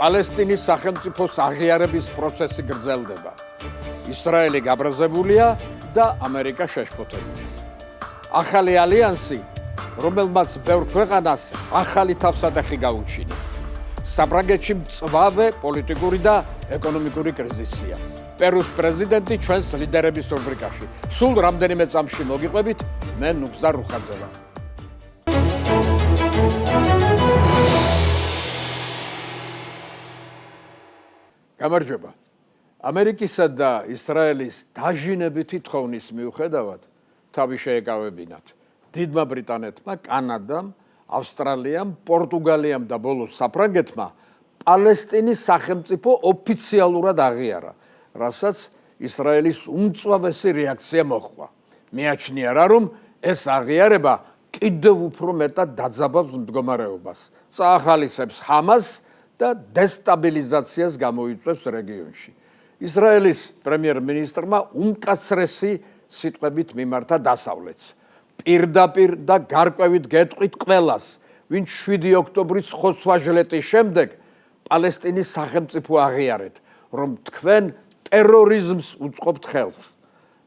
პალესტინის სახელმწიფოს აღიარების პროცესი გრძელდება. ისრაელი გაბრაზებულია და ამერიკა შეშფოთებულია. ახალი ალიანსი, რომელმაც ბევრ ქვეყანას ახალი თავსატეხი გაუჩინა. საფრანგეთში მწვავე პოლიტიკური და ეკონომიკური კრიზისია. პერუს პრეზიდენტი ჩვენს ლიდერების რუბრიკაში. სულ რამდენიმე წამში მოგიყვებით, მე ნუგზარ რუხაძე ვარ. გამარჯობა. ამერიკისა და ისრაელის დაჟინებითი თხოვნის მიუხედავად თავი შეეკავებინათ დიდმა ბრიტანეთმა, კანადამ, ავსტრალიამ, პორტუგალიამ და ბოლოს საფრანგეთმა პალესტინის სახელმწიფო ოფიციალურად აღიარა, რასაც ისრაელის უმწვავესი რეაქცია მოჰყვა. მიაჩნია რა, რომ ეს აღიარება კიდევ უფრო მეტად დაძაბავს მდგომარეობას, წაახალისებს ჰამას და დესტაბილიზაციას გამოიწვევს რეგიონში. ისრაელის პრემიერ-მინისტრმა უმკაცრესი სიტყვებით მიმართა დასავლეთს. პირდაპირ და გარკვევით გეტყვით ყველას, ვინც 7 ოქტომბრის ხოცვა-ჟლეტის შემდეგ პალესტინის სახელმწიფო აღიარეთ, რომ თქვენ ტერორიზმს უწყობთ ხელს.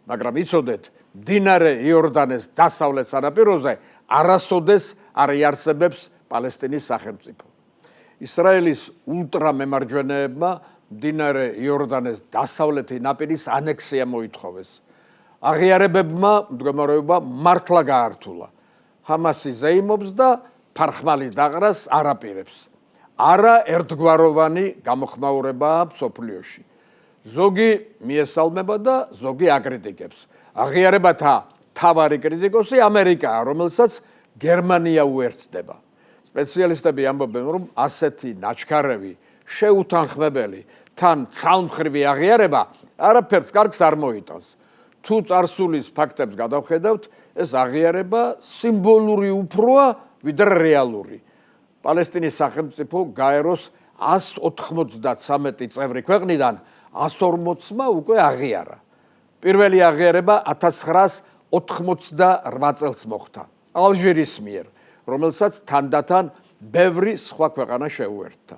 მაგრამ იცოდეთ, მდინარე იორდანეს დასავლეთ სანაპიროზე არასოდეს არ იარსებებს პალესტინის სახელმწიფო. ისრაელის ულტრამემარჯვენეებმა მდინარე იორდანეს დასავლეთი ნაპირის ანექსია მოითხოვეს. აღიარებებმა მდგომარეობა მართლა გაართულა. ჰამასი ზეიმობს და ფარხმალის დაყრას არ აპირებს. არა ერთგვაროვანი გამოხმაურებაა მსოფლიოში. ზოგი მიესალმება და ზოგი აკრიტიკებს. აღიარებათა მთავარი კრიტიკოსი ამერიკაა, რომელსაც გერმანია უერთდება. სპეციალისტები ამბობენ, რომ ასეთი ნაჩქარევი, შეუთანხმებელი, თან ცალმხრივი აღიარება არაფერს კარგს არ მოიტანს. თუ წარსულის ფაქტებს გადავხედავთ, ეს აღიარება სიმბოლური უფროა, ვიდრე რეალური. პალესტინის სახელმწიფო გაეროს 193 წევრი ქვეყნიდან 140-მა უკვე აღიარა. პირველი აღიარება 1988 წელს მოხდა ალჟირის მიერ, რომელსაც თანდათან ბევრი სხვა ქვეყანა შეუერთდა.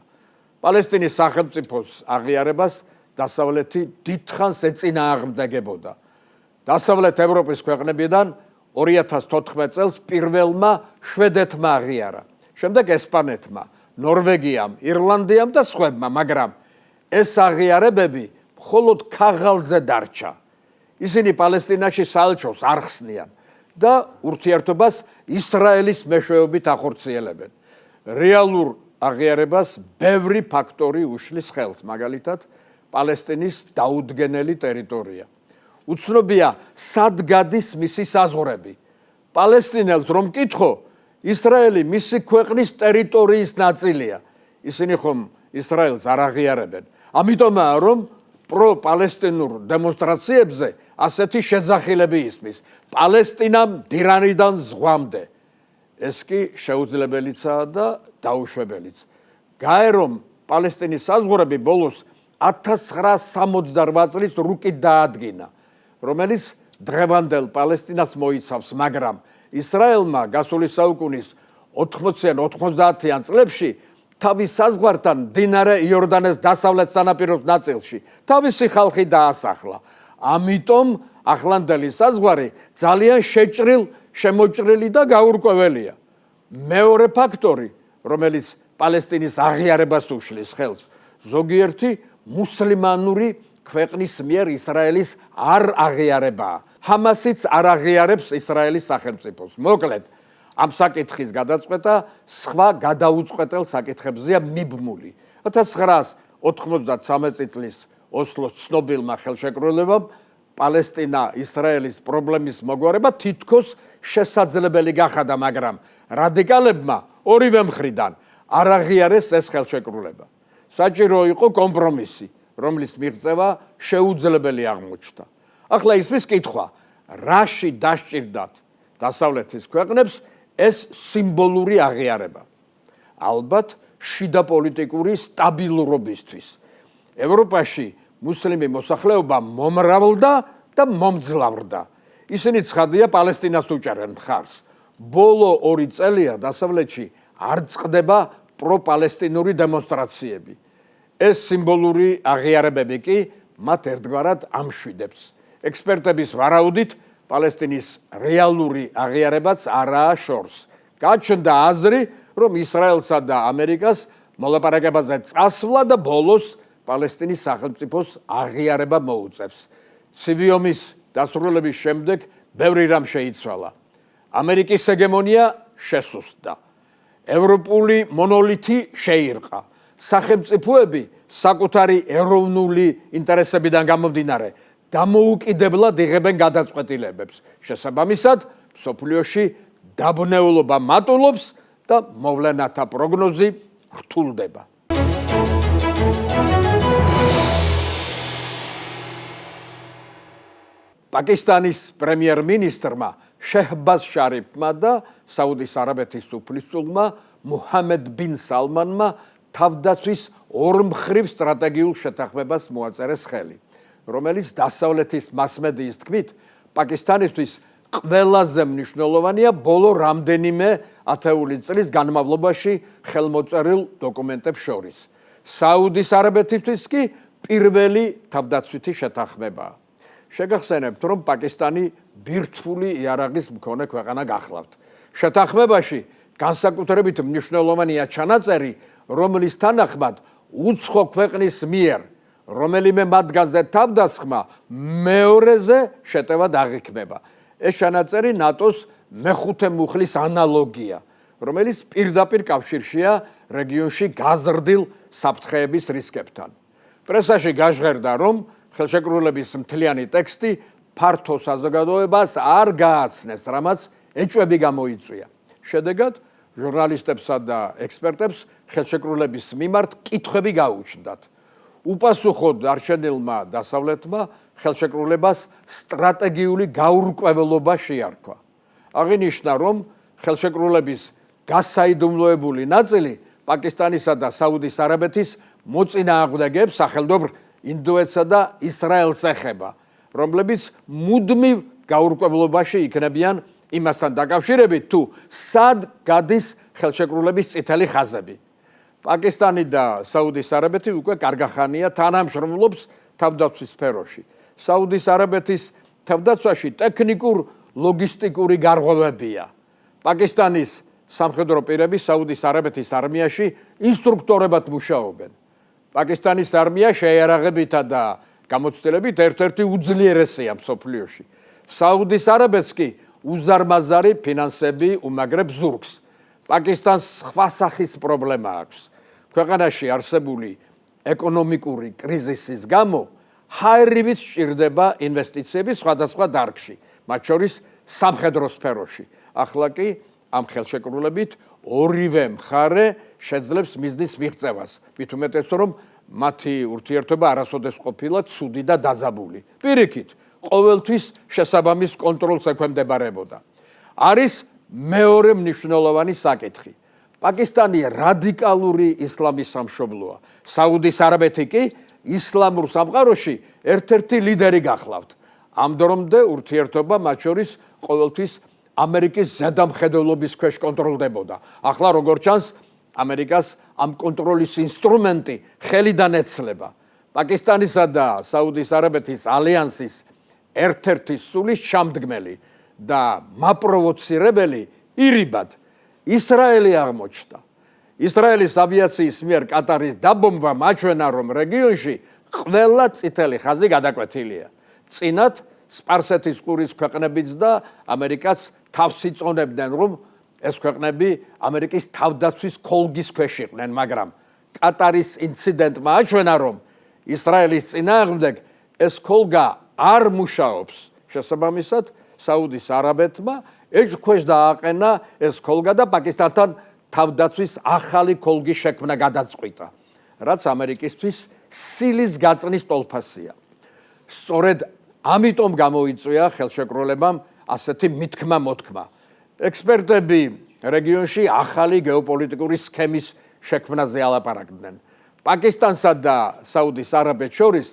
პალესტინის სახელმწიფოს აღიარებას დასავლეთი დიდხანს ეწინააღმდეგებოდა. დასავლეთ ევროპის ქვეყნებიდან 2014 წელს პირველმა შვედეთმა აღიარა, შემდეგ ესპანეთმა, ნორვეგიამ, ირლანდიამ და სხვებმა, მაგრამ ეს აღიარებები მხოლოდ ქაღალდზე დარჩა. ისინი პალესტინაში საელჩოს არ ხსნიან და ურთიერთობას ისრაელის მეშვეობით ახორციელებენ. რეალურ აღიარებას ბევრი ფაქტორი უშლის ხელს, მაგალითად, პალესტინის დაუდგენელი ტერიტორია. უცნობია, სად გადის მისი საზღვრები. პალესტინელს რომ კითხო, ისრაელი მისი ქვეყნის ტერიტორიის ნაწილია. ისინი ხომ ისრაელს არ აღიარებენ. ამიტომაა, რომ პრო-პალესტინურ დემონსტრაციებზე ასეთი შეძახილები ისმის. პალესტინა მდირანიდან ზღვამდე. ეს კი შეუძლებელიცაა და დაუშვებელიც. გაერომ პალესტინის საზღვრები ბოლოს 1968 წლის რუკით დაადგინა, რომელიც დღევანდელ პალესტინას მოიცავს, მაგრამ ისრაელმა გასული საუკუნის 80-90-იან წლებში თავის საზღვართან მდინარე იორდანეს დასავლეთ სანაპიროს ნაწილში თავისი ხალხი დაასახლა. ამიტომ ახლანდელი საზღვარი ძალიან შემოჭრილი და გაურკვეველია. მეორე ფაქტორი, რომელიც პალესტინის აღიარებას უშლის ხელს, ზოგიერთი მუსლიმანური ქვეყნის მიერ ისრაელის არ აღიარებაა. ჰამასიც არ აღიარებს ისრაელის სახელმწიფოს. მოკლედ, ამ საკითხის გადაწყვეტა სხვა გადაუწყვეტელ საკითხებზეა მიბმული. 1993 წლის ოსლოს ცნობილმა ხელშეკრულებამ პალესტინა ისრაელის პრობლემის მოგვარება თითქოს შესაძლებელი გახადა, მაგრამ რადიკალებმა ორივე მხრიდან არ აღიარეს ეს ხელშეკრულება. საჭირო იყო კომპრომისი, რომლის მიღწევა შეუძლებელი აღმოჩნდა. ახლა ისმის კითხვა, რაში დასჭირდათ დასავლეთის ქვეყნებს ეს სიმბოლური აღიარება? ალბათ შიდა პოლიტიკური სტაბილურობისთვის. ევროპაში მუსლიმი მოსახლეობა მომრავლდა და მომძლავრდა. ისინი ცხადია პალესტინას უჭერენ მხარს. ბოლო 2 წელია დასავლეთში არ წყდება პრო-პალესტინური დემონსტრაციები. ეს სიმბოლური აღიარებები კი მათ ერთგვარად ამშვიდებს. ექსპერტების ვარაუდით, პალესტინის რეალური აღიარებაც არაა შორს. გაჩნდა აზრი, რომ ისრაელსა და ამერიკას მოლაპარაკებაზე წასვლა და ბოლოს პალესტინის სახელმწიფოს აღიარება მოუწევს. ცივი ომის დასრულების შემდეგ ბევრი რამ შეიცვალა. ამერიკის ჰეგემონია შესუსტდა. ევროპული მონოლითი შეირყა. სახელმწიფოები საკუთარი ეროვნული ინტერესებიდან გამომდინარე დამოუკიდებლად იღებენ გადაწყვეტილებებს. შესაბამისად, მსოფლიოში დაბნეულობა მატულობს და მოვლენათა პროგნოზი რთულდება. პაკისტანის პრემიერ-მინისტრმა შეჰბაზ შარიფმა და საუდის არაბეთის უფლისწულმა მუჰამედ ბინ სალმანმა თავდაცვის ორმხრივ სტრატეგიულ შეთანხმებას მოაწერეს ხელი, რომელიც დასავლეთის მასმედიის თქმით, პაკისტანისთვის ყველაზე მნიშვნელოვანია ბოლო რამდენიმე ათეული წლის განმავლობაში ხელმოწერილ დოკუმენტებს შორის. საუდის არაბეთისთვის კი პირველი თავდაცვითი შეთანხმებაა. შეგახსენებთ, რომ პაკისტანი ბირთვული იარაღის მქონე ქვეყანა გახლავთ. შეთანხმებაში განსაკუთრებით მნიშვნელოვანია ჩანაწერი, რომლის თანახმად უცხო ქვეყნის მიერ რომელიმე მათგანზე თავდასხმა მეორეზე შეტევად აღიქმება. ეს ჩანაწერი ნატოს მეხუთე მუხლის ანალოგია, რომელიც პირდაპირ კავშირშია რეგიონში გაზრდილ საფრთხეების რისკებთან. პრესაში გაჟღერდა, რომ ხელშეკრულების მთლიანი ტექსტი ფართო საზოგადოებას არ გააცნეს, რამაც ეჭვები გამოიწვია. შედეგად, ჟურნალისტებსა და ექსპერტებს ხელშეკრულების მიმართ კითხვები გაუჩნდათ. უპასუხოდ დარჩენილმა დასავლეთმა ხელშეკრულებას სტრატეგიული გაურკვევლობა შეარქვა. აღინიშნა, რომ ხელშეკრულების გასაიდუმლოებული ნაწილი პაკისტანისა და საუდის არაბეთის მოწინააღმდეგეებს სახელმწიფო ინდოეთსა და ისრაელს ეხება, რომლებიც მუდმივ გაურკვევლობაში იქნებიან იმასთან დაკავშირებით, თუ სად გადის ხელშეკრულების წითელი ხაზები. პაკისტანი და საუდის არაბეთი უკვე კარგახანია თანამშრომლობს თავდაცვის სფეროში. საუდის არაბეთის თავდაცვაში ტექნიკურ-ლოგისტიკური გარღვევებია. პაკისტანის სამხედრო პირები საუდის არაბეთის არმიაში ინსტრუქტორებად მუშაობენ. პაკისტანის არმია შეიარაღებითა და გამოცდილებით ერთ-ერთი უძლიერესია მსოფლიოში. საუდის არაბეთს კი უზარმაზარი ფინანსები უმაგრებს ზურგს. პაკისტანს სხვა სახის პრობლემა აქვს. ქვეყანაში არსებული ეკონომიკური კრიზისის გამო ჰაერივით სჭირდება ინვესტიციები სხვადასხვა დარგში, მათ შორის სამხედრო სფეროში. ახლა კი ამ ხელშეკრულებით ორივე მხარე შეძლებს მიზნის მიღწევას, მით უმეტეს რომ მათი ურთიერთობა არასოდეს ყოფილა ცუდი და დაძაბული. პირიქით, ყოველთვის შესაბამის კონტროლს ექვემდებარებოდა. არის მეორე მნიშვნელოვანი საკითხი. პაკისტანი რადიკალური ისლამის სამშობლოა. საუდის არაბეთი კი ისლამურ სამყაროში ერთ-ერთი ლიდერი გახლავთ. ამ დრომდე ურთიერთობა მათ შორის ყოველთვის ამერიკის ზედამხედველობის ქვეშ კონტროლდებოდა. ახლა როგორც ჩანს, ამერიკას ამ კონტროლის ინსტრუმენტი ხელიდან ეცლება. პაკისტანისა და საუდის არაბეთის ალიანსის ერთ-ერთი სულის ჩამდგმელი და მაპროვოცირებელი ირიბად ისრაელი აღმოჩნდა. ისრაელის ავიაციის მიერ კატარის დაბომბვა მაჩვენა, რომ რეგიონში ყველა წითელი ხაზი გადაკვეთილია. წინათ სპარსეთის ყურის ქვეყნებიც და ამერიკაც თავს იწონებდნენ, რომ ეს ქვეყნები ამერიკის თავდაცვის ქოლგის ქვეშ იყვნენ, მაგრამ კატარის ინციდენტმა აჩვენა, რომ ისრაელის წინააღმდეგ ეს ქოლგა არ მუშაობს. შესაბამისად, საუდის არაბეთმა ეჭქვეშ დააყენა ეს ქოლგა და პაკისტანთან თავდაცვის ახალი ქოლგის შექმნა გადაწყვიტა, რაც ამერიკისთვის სილის გაწნის ტოლფასია. სწორედ ამიტომ გამოიწვია ხელშეკრულებამ ასეთი მითქმა-მოთქმა. ექსპერტები რეგიონში ახალი გეოპოლიტიკური სქემის შექმნაზე ალაპარაკდნენ. პაკისტანსა და საუდის არაბეთს შორის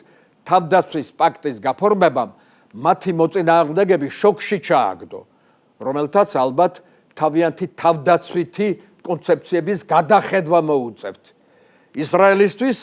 თავდაცვის პაქტის გაფორმებამ მათი მოწინააღმდეგები შოკში ჩააგდო, რომელთაც ალბათ თავიანთი თავდაცვითი კონცეფციების გადახედვა მოუწევთ. ისრაელისთვის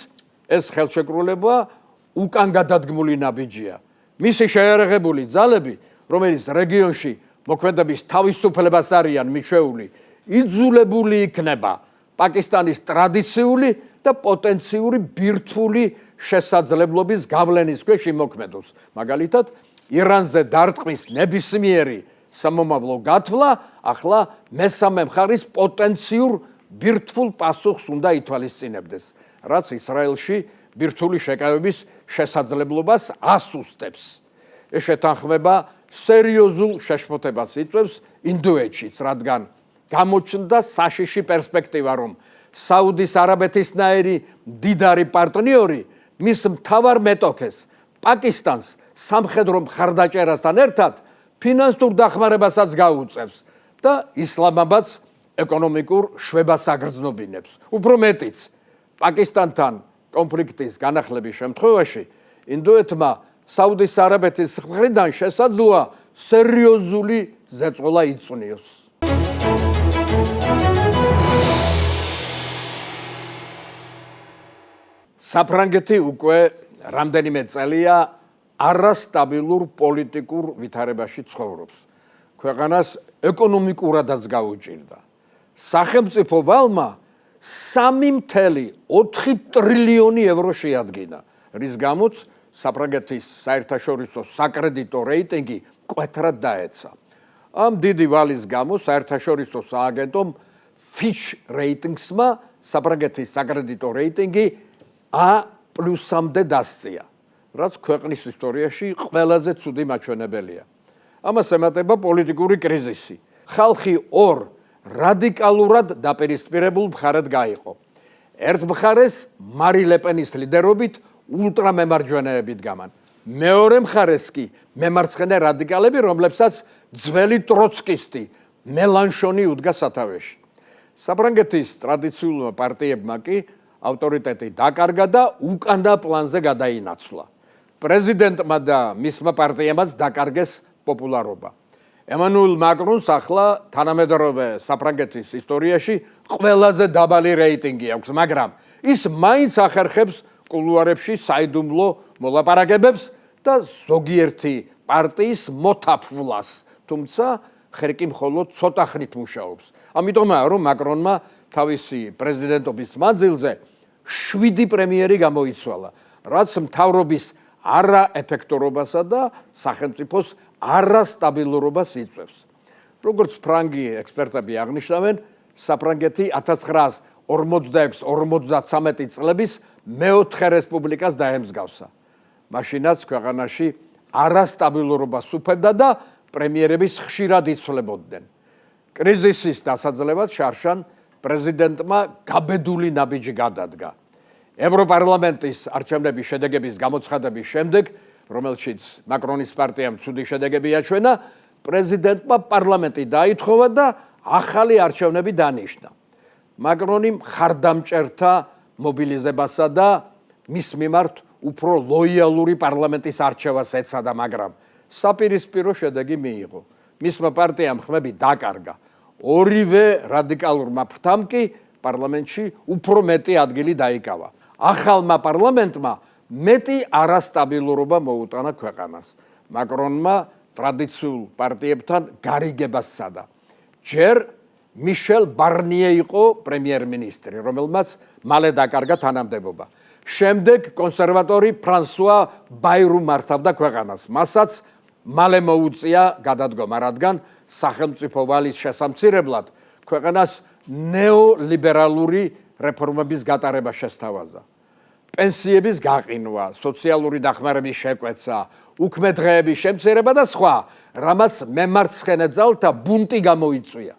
ეს ხელშეკრულება უკან გადადგმული ნაბიჯია. მისი შეიარაღებული ძალები, რომელიც რეგიონში მოქმედების თავისუფლებას არიან მიჩვეული, იძულებული იქნება პაკისტანის ტრადიციული და პოტენციური ბირთვული შესაძლებლობის გავლენის ქვეშ იმოქმედოს. მაგალითად, ირანზე დარტყმის ნებისმიერი სამომავლო გათვლა ახლა მესამე მხარის პოტენციურ ბირთვულ პასუხს უნდა ითვალისწინებდეს, რაც ისრაელში ბირთვული შეკავების შესაძლებლობას ასუსტებს. ეს შეთანხმება სერიოზულ შეშფოთებას იწვევს ინდოეთშიც, რადგან გამოჩნდა საშიში პერსპექტივა, რომ საუდის არაბეთისნაირი მდიდარი პარტნიორი მის მთავარ მეტოქეს პაკისტანს სამხედრო მხარდაჭერასთან ერთად ფინანსურ დახმარებასაც გაუწევს და ისლამაბადს ეკონომიკურ შვებას აგრძნობინებს. უფრო მეტიც, პაკისტანთან კონფლიქტის განახლების შემთხვევაში ინდოეთმა საუდის არაბეთის მხრიდან შესაძლოა სერიოზული ზეწოლა იწვნიოს. საფრანგეთი უკვე რამდენიმე წელია არასტაბილურ პოლიტიკურ ვითარებაში ცხოვრობს. ქვეყანას ეკონომიკურადაც გაუჭირდა. სახელმწიფო ვალმა 3,4 ტრილიონი ევრო შეადგინა, რის გამოც საფრანგეთის საერთაშორისო საკრედიტო რეიტინგი მკვეთრად დაეცა. ამ დიდი ვალის გამო საერთაშორისო სააგენტომ Fitch Ratingsმა საფრანგეთის საკრედიტო რეიტინგი A+-მდე დასწია, რაც ქვეყნის ისტორიაში ყველაზე ცუდი მაჩვენებელია. ამას ემატება პოლიტიკური კრიზისი. ხალხი ორ რადიკალურად დაპირისპირებულ მხარედ გაიყო. ერთ მხარეს მარი ლეპენის ლიდერობით ულტრამემარჯვენეებით გამან. მეორე მხარეს კი მემარცხენე რადიკალები, რომლებსაც ძველი ტროცკისტი მელანშონი უდგა სათავეში. საფრანგეთის ტრადიციულმა პარტიებმა კი ავტორიტეტი დაკარგა და უკანა პლანზე გადაინაცვლა. პრეზიდენტმა და მისმა პარტიამაც დაკარგეს პოპულარობა. ემანუელ მაკრონს ახლა თანამედროვე საფრანგეთის ისტორიაში ყველაზე დაბალი რეიტინგი აქვს, მაგრამ ის მაინც ახერხებს კულუარებში საიდუმლო მოლაპარაკებებს და ზოგიერთი პარტიის მოთაფვლას, თუმცა ხერკი მხოლოდ ცოტა ხნით მუშაობს. ამიტომაა, რომ მაკრონმა თავისი პრეზიდენტობის მანძილზე 7 პრემიერი გამოიცვალა, რაც მთავრობის არაეფექტურობასა და სახელმწიფოს არასტაბილურობას იწვევს. როგორც ფრანგი ექსპერტები აღნიშნავენ, საფრანგეთი 1946-53 წლების მეოთხე რესპუბლიკას დაემსგავსა. მაშინაც ქვეყანაში არასტაბილურობა სუფევდა და პრემიერების ხშირად იცვლებოდნენ. კრიზისის დასაძლევად შარშან პრეზიდენტმა გაბედული ნაბიჯი გადადგა. ევროპარლამენტის არჩევნების შედეგების გამოცხადების შემდეგ, რომელშიც მაკრონის პარტიამ ცუდი შედეგები აჩვენა, პრეზიდენტმა პარლამენტი დაითხოვა და ახალი არჩევნები დანიშნა. მაკრონი მხარდამჭერთა მობილიზებასა და მის მიმართ უფრო ლოიალური პარლამენტის არჩევას ეცადა, მაგრამ საპირისპირო შედეგი მიიღო. მისმა პარტიამ ხმები დაკარგა. ორივე რადიკალურმა ფრთამ კი პარლამენტში უფრო მეტი ადგილი დაიკავა. ახალმა პარლამენტმა მეტი არასტაბილურობა მოუტანა ქვეყანას. მაკრონმა ტრადიციულ პარტიებთან გარიგებას სცადა. ჯერ მიშელ ბარნიე იყო პრემიერ-მინისტრი, რომელმაც მალე დაკარგა თანამდებობა. შემდეგ კონსერვატორი ფრანსუა ბაირუ მართავდა ქვეყანას. მასაც მალე მოუწია გადადგომა, რადგან სახელმწიფო ვალის შესამცირებლად ქვეყანას ნეოლიბერალური რეფორმების გატარება შესთავაზა. პენსიების გაყინვა, სოციალური დახმარების შეკვეცა, უქმე დღეების შემცირება და სხვა, რამაც მემარცხენე ძალთა ბუნტი გამოიწვია.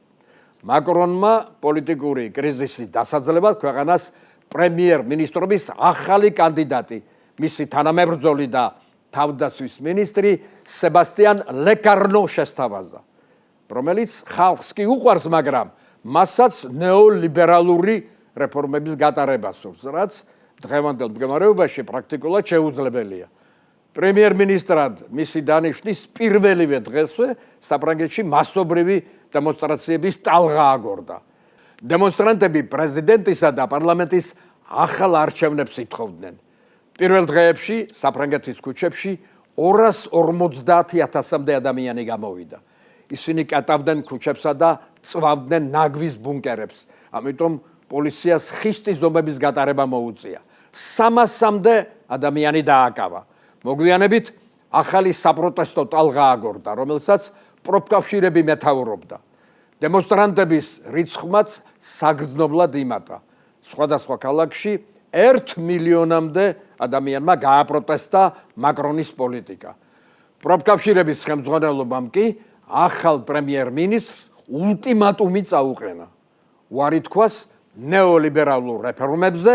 მაკრონმა პოლიტიკური კრიზისის დასაძლევად ქვეყანას პრემიერ-მინისტრობის ახალი კანდიდატი, მისი თანამებრძოლი და თავდაცვის მინისტრი სებასტიან ლეკარნო შესთავაზა, რომელიც ხალხს კი უყვარს, მაგრამ მასაც ნეოლიბერალური რეფორმების გატარება სურს, რაც დღევანდელ მდგომარეობაში პრაქტიკულად შეუძლებელია. პრემიერ-მინისტრად მისი დანიშვნის პირველივე დღესვე საფრანგეთში მასობრივი დემონსტრაციების ტალღა აგორდა. დემონსტრანტები პრეზიდენტისა და პარლამენტის ახალ არჩევნებს ითხოვდნენ. პირველ დღეებში საფრანგეთის ქუჩებში 250,000-მდე ადამიანი გამოვიდა. ისინი კატავდნენ ქუჩებსა და წვავდნენ ნაგვის ბუნკერებს. ამიტომ პოლიციას ხისტი ზომების გატარება მოუწია. 300-მდე ადამიანი დააკავა. მოგვიანებით ახალი საპროტესტო ტალღა აგორდა, რომელსაც პროფკავშირები მეთაურობდა. დემონსტრანტების რიცხვმაც საგრძნობლად იმატა. სხვადასხვა ქალაქში 1 მილიონამდე ადამიანმა გააპროტესტა მაკრონის პოლიტიკა. პროფკავშირების ხელმძღვანელობამ კი ახალ პრემიერ-მინისტრს ულტიმატუმი წაუყენა. უარი თქვას ნეოლიბერალურ რეფორმებზე,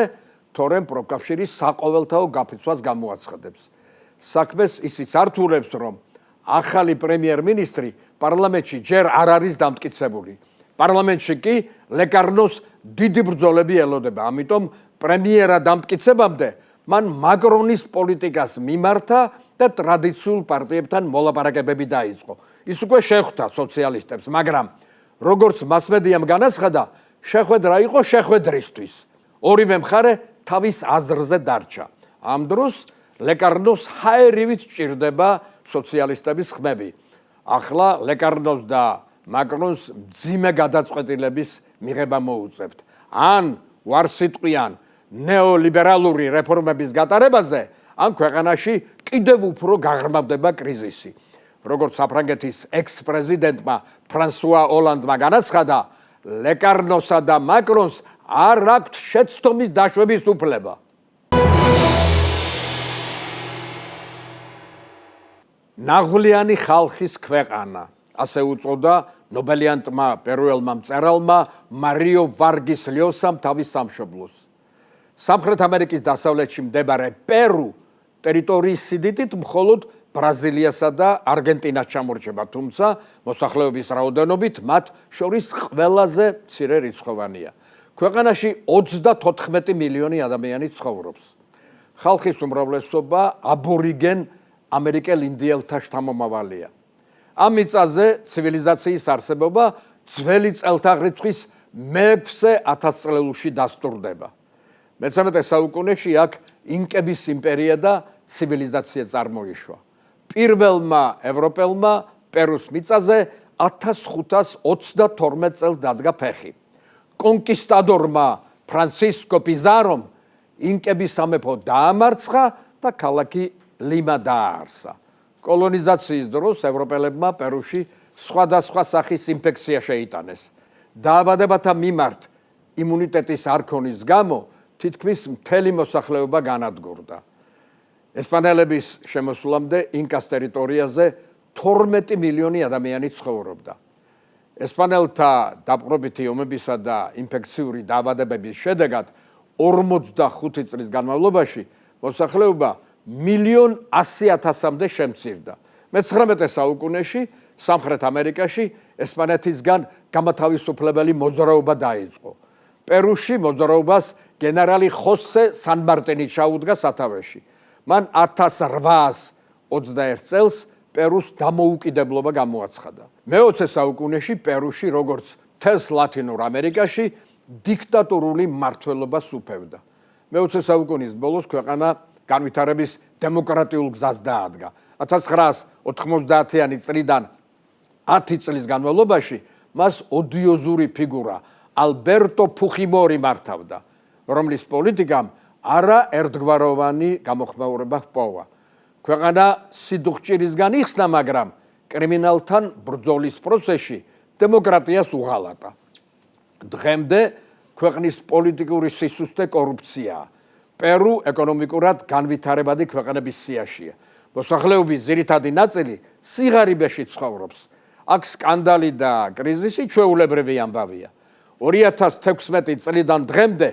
თორემ პროფკავშირის საყოველთაო გაფიცვას გამოაცხადებს. საქმეს ისიც ართულებს, რომ ახალი პრემიერ-მინისტრი პარლამენტში ჯერ არ არის დამტკიცებული. პარლამენტში კი ლეკარნოს დიდი ბრძოლები ელოდება. ამიტომ პრემიერა დამტკიცებამდე მან მაკრონის პოლიტიკას მიმართა და ტრადიციულ პარტიებთან მოლაპარაკებები დაიწყო. ის უკვე შეხვდა სოციალისტებს, მაგრამ როგორც მასმედიამ განაცხადა, შეხვედრა იყო შეხვედრისთვის. ორივე მხარე თავის აზრზე დარჩა. ამ დროს ლეკარნოს ჰაერივით ჭირდება სოციალისტების ხმები. ახლა ლეკარნოს და მაკრონს მძიმე გადაწყვეტილების მიღება მოუწევთ. ან ვარსიტყვიან ნეოლიბერალური რეფორმების გატარებაზე, ან ქვეყანაში კიდევ უფრო გაღრმავდება კრიზისი. როგორც საფრანგეთის ექს-პრეზიდენტმა ფრანსუა ოლანდმა განაცხადა, ლეკარნოსა და მაკრონს არ აქვთ შეცდომის დაშვების უფლება. ნაღვლიანი ხალხის ქვეყანა, ასე უწოდა ნობელიანტმა პერუელმა მწერალმა მარიო ვარგის ლიოსამ თავის სამშობლოს. სამხრეთ ამერიკის დასავლეთში მდებარე პერუ ტერიტორიის სიდიდით მხოლოდ ბრაზილიასა და არგენტინას ჩამორჩება, თუმცა მოსახლეობის რაოდენობით მათ შორის ყველაზე მცირე რიცხოვანია. ქვეყანაში 34 მილიონი ადამიანი ცხოვრობს. ხალხის უმრავლესობა აბორიგენ ამერიკელ ინდიელთა შთამომავალია. ამ მიწაზე ცივილიზაციის არსებობა ძველი წელთაღრიცხვის მე-6,000 წლებში დასტურდება. მე-13 საუკუნეში აქ ინკების იმპერია და ცივილიზაცია წარმოიშვა. პირველმა ევროპელმა პერუს მიწაზე 1522 წელს დადგა ფეხი. კონკისტადორმა ფრანცისკო პიზარომ ინკების სამეფო დაამარცხა და ქალაქი ლიმა დააარსა. კოლონიზაციის დროს ევროპელებმა პერუში სხვადასხვა სახის ინფექცია შეიტანეს. დაავადებათა მიმართ იმუნიტეტის არ ქონის გამო თითქმის მთელი მოსახლეობა განადგურდა. ესპანელების შემოსვლამდე ინკას ტერიტორიაზე 12 მილიონი ადამიანი ცხოვრობდა. ესპანელთა დაპყრობითი ომებისა და ინფექციური დაავადებების შედეგად 45 წლის განმავლობაში მოსახლეობა 1,100,000-მდე შემცირდა. მე-19 საუკუნეში სამხრეთ ამერიკაში ესპანეთისგან გამათავისუფლებელი მოძრაობა დაიწყო. პერუში მოძრაობას გენერალი ხოსე სან-მარტინი ჩაუდგა სათავეში. მან 1821 წელს პერუს დამოუკიდებლობა გამოაცხადა. მე-20 საუკუნეში პერუში, როგორც მთელს ლათინურ ამერიკაში, დიქტატურული მმართველობა სუფევდა. მე-20 საუკუნის ბოლოს ქვეყანა განვითარების დემოკრატიულ გზას დაადგა. 1990-იანი წლიდან 10 წლის განმავლობაში მას ოდიოზური ფიგურა ალბერტო ფუხიმორი მართავდა, რომლის პოლიტიკამ არა ერთგვაროვანი გამოხმაურება ჰპოვა. ქვეყანა სიდუხჭირისგან იხსნა, მაგრამ კრიმინალთან ბრძოლის პროცესში დემოკრატიას უღალატა. დღემდე ქვეყნის პოლიტიკური სისუსტე კორუფციაა. პერუ ეკონომიკურად განვითარებადი ქვეყნების სიაშია. მოსახლეობის ძირითადი ნაწილი სიღარიბეში ცხოვრობს. აქ სკანდალი და კრიზისი ჩვეულებრივი ამბავია. 2016 წლიდან დღემდე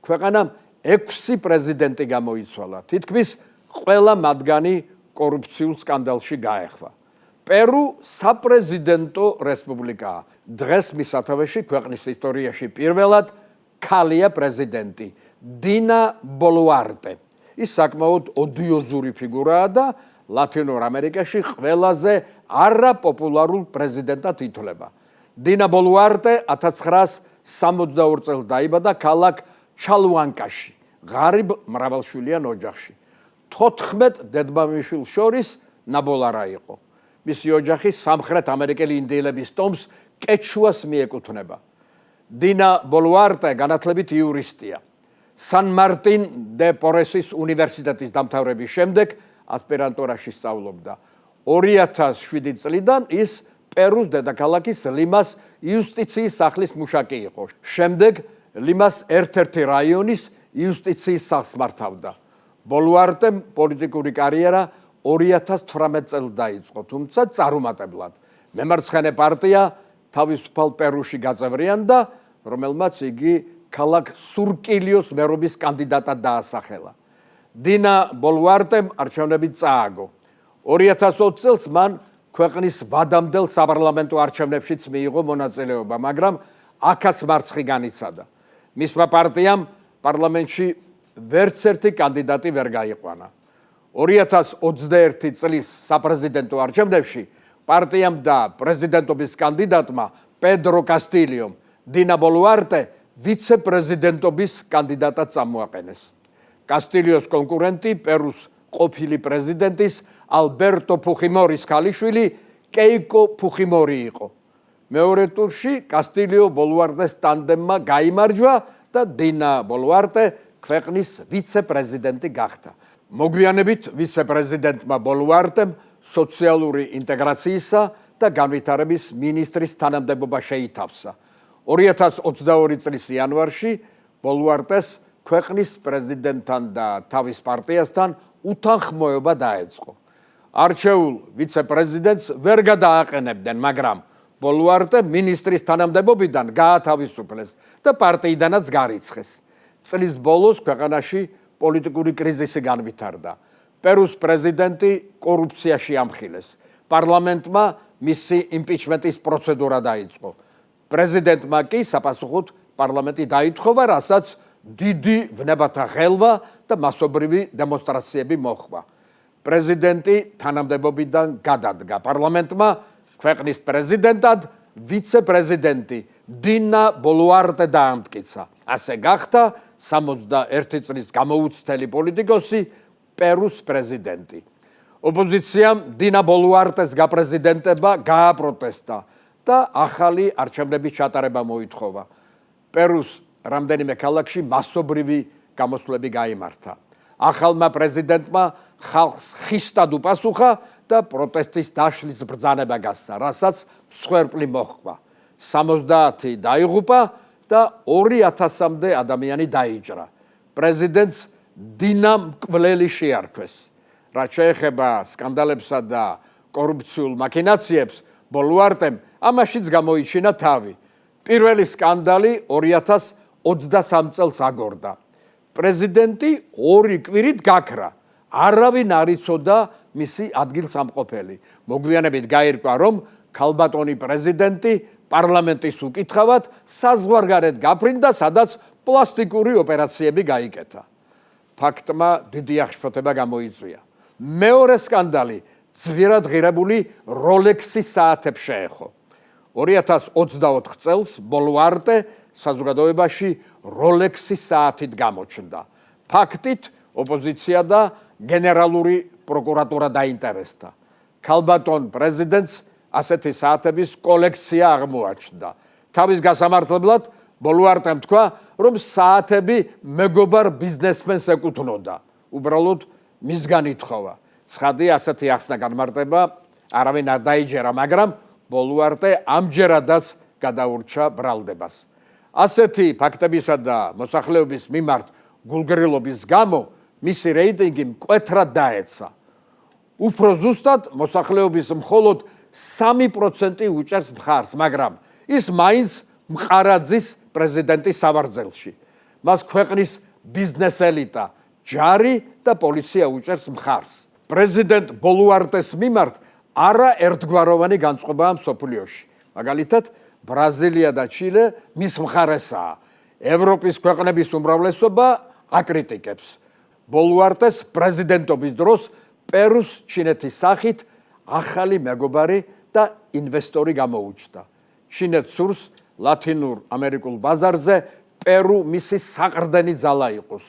ქვეყანამ 6 პრეზიდენტი გამოიცვალა. თითქმის ყველა მათგანი კორუფციულ სკანდალში გაეხვა. პერუ საპრეზიდენტო რესპუბლიკაა. დღეს მის სათავეში ქვეყნის ისტორიაში პირველად ქალია პრეზიდენტი დინა ბოლუარტე. ის საკმაოდ ოდიოზური ფიგურაა და ლათინურ ამერიკაში ყველაზე არაპოპულარულ პრეზიდენტად ითვლება. დინა ბოლუარტე 1962 წელს დაიბადა ქალაქ ჩალუანკაში, ღარიბ მრავალშვილიან ოჯახში. 14 დედმამიშვილს შორის ნაბოლარა იყო. მისი ოჯახი სამხრეთ ამერიკელი ინდიელების ტომს კეჩუას მიეკუთვნება. დინა ბოლუარტე განათლებით იურისტია. სან მარტინ დე პორესის უნივერსიტეტის დამთავრების შემდეგ ასპირანტურაში სწავლობდა. 2007 წლიდან ის პერუს დედაქალაქის ლიმას იუსტიციის სახლის მუშაკი იყო. შემდეგ ლიმას ერთ-ერთი რაიონის იუსტიციის სახლს მართავდა. ბოლუარტემ პოლიტიკური კარიერა 2018 წელს დაიწყო, თუმცა წარუმატებლად. მემარცხენე პარტია თავისუფალ პერუში გაწევრიანდა, რომელმაც იგი ქალაქ სურკილიოს მერობის კანდიდატად დაასახელა. დინა ბოლუარტემ არჩევნებით წააგო. 2020 წელს მან ქვეყნის ვადამდელ საპარლამენტო არჩევნებშიც მიიღო მონაწილეობა, მაგრამ აქაც მარცხი განიცადა. მისმა პარტიამ პარლამენტში ვერც ერთი კანდიდატი ვერ გაიყვანა. 2021 წლის საპრეზიდენტო არჩევნებში პარტიამ და პრეზიდენტობის კანდიდატმა პედრო კასტილიომ დინა ბოლუარტე ვიცე-პრეზიდენტობის კანდიდატად წამოაყენეს. კასტილიოს კონკურენტი პერუს ყოფილი პრეზიდენტის ალბერტო ფუხიმორის ქალიშვილი კეიკო ფუხიმორი იყო. მეორე ტურში კასტილიო ბოლუარტეს ტანდემმა გაიმარჯვა და დინა ბოლუარტე ქვეყნის ვიცე-პრეზიდენტი გახდა. მოგვიანებით ვიცე-პრეზიდენტმა ბოლუარტემ სოციალური ინტეგრაციისა და განვითარების მინისტრის თანამდებობა შეითავსა. 2022 წლის იანვარში ბოლუარტეს ქვეყნის პრეზიდენტთან და თავის პარტიასთან უთანხმოება დაეწყო. არჩეულ ვიცე-პრეზიდენტს ვერ გადააყენებდნენ, მაგრამ ბოლუარტე მინისტრის თანამდებობიდან გაათავისუფლეს და პარტიიდანაც გარიცხეს. წლის ბოლოს ქვეყანაში პოლიტიკური კრიზისი განვითარდა. პერუს პრეზიდენტი კორუფციაში ამხილეს. პარლამენტმა მისი იმპიჩმენტის პროცედურა დაიწყო. პრეზიდენტმა კი საპასუხოდ პარლამენტი დაითხოვა, რასაც დიდი ვნებათა ღელვა და მასობრივი დემონსტრაციები მოჰყვა. პრეზიდენტი თანამდებობიდან გადადგა. პარლამენტმა ქვეყნის პრეზიდენტად ვიცე-პრეზიდენტი დინა ბოლუარტე დაამტკიცა. ასე გახდა 61 წლის გამოუცდელი პოლიტიკოსი პერუს პრეზიდენტი. ოპოზიციამ დინა ბოლუარტეს გაპრეზიდენტება გააპროტესტა და ახალი არჩევნების ჩატარება მოითხოვა. პერუს რამდენიმე ქალაქში მასობრივი გამოსვლები გაიმართა. ახალმა პრეზიდენტმა ხალხს ხისტად უპასუხა და პროტესტის დაშლის ბრძანება გასცა, რასაც მსხვერპლი მოჰყვა. 70 დაიღუპა და 2000-მდე ადამიანი დაიჭრა. პრეზიდენტს დინა მკვლელი შეარქვეს. რაც შეეხება სკანდალებსა და კორუფციულ მაქინაციებს, ბოლუარტემ ამაშიც გამოიჩინა თავი. პირველი სკანდალი 2023 წელს აგორდა. პრეზიდენტი 2 კვირით გაქრა. არავინ არ იცოდა მისი ადგილსამყოფელი. მოგვიანებით გაირკვა, რომ ქალბატონი პრეზიდენტი პარლამენტის უკითხავად საზღვარგარეთ გაფრინდა, სადაც პლასტიკური ოპერაციები გაიკეთა. ფაქტმა დიდი აღშფოთება გამოიწვია. მეორე სკანდალი ძვირად ღირებული როლექსის საათებს შეეხო. 2024 წელს ბოლუარტე საზოგადოებაში როლექსის საათით გამოჩნდა. ფაქტით ოპოზიცია და გენერალური პროკურატურა დაინტერესდა. ქალბატონ პრეზიდენტს ასეთი საათების კოლექცია აღმოაჩნდა. თავის გასამართლებლად ბოლუარტემ თქვა, რომ საათები მეგობარ ბიზნესმენს ეკუთვნოდა. უბრალოდ მისგან ითხოვა. ცხადია, ასეთი ახსნა განმარტება არავინ არ დაიჯერა, მაგრამ ბოლუარტე ამჯერადაც გადაურჩა ბრალდებას. ასეთი ფაქტებისა და მოსახლეობის მიმართ გულგრილობის გამო მისი რეიტინგი მკვეთრად დაეცა. უფრო ზუსტად მოსახლეობის მხოლოდ 3% უჭერს მხარს, მაგრამ ის მაინც მყარაძის პრეზიდენტის სავარძელში. მას ქვეყნის ბიზნეს ელიტა, ჯარი და პოლიცია უჭერს მხარს. პრეზიდენტ ბოლუარტეს მიმართ არაერთგვაროვანი განწყობაა მსოფლიოში. მაგალითად, ბრაზილია და ჩილე მის მხარესაა. ევროპის ქვეყნების უმრავლესობა აკრიტიკებს. ბოლუარტეს პრეზიდენტობის დროს პერუს ჩინეთის სახით ახალი მეგობარი და ინვესტორი გამოუჩნდა. ჩინეთს სურს ლათინურ ამერიკულ ბაზარზე პერუ მისი საყრდენი ძალა იყოს.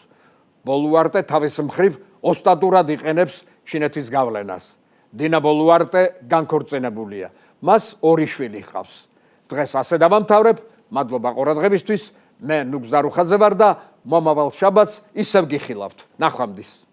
ბოლუარტე თავის მხრივ ოსტატურად იყენებს ჩინეთის გავლენას. დინა ბოლუარტე განქორწინებულია. მას 2 შვილი ჰყავს. დღეს ასე დავამთავრებ. მადლობა ყურადღებისთვის. მე ნუგზარ უხაძე ვარ და მომავალ შაბათს ისევ გიხილავთ. ნახვამდის.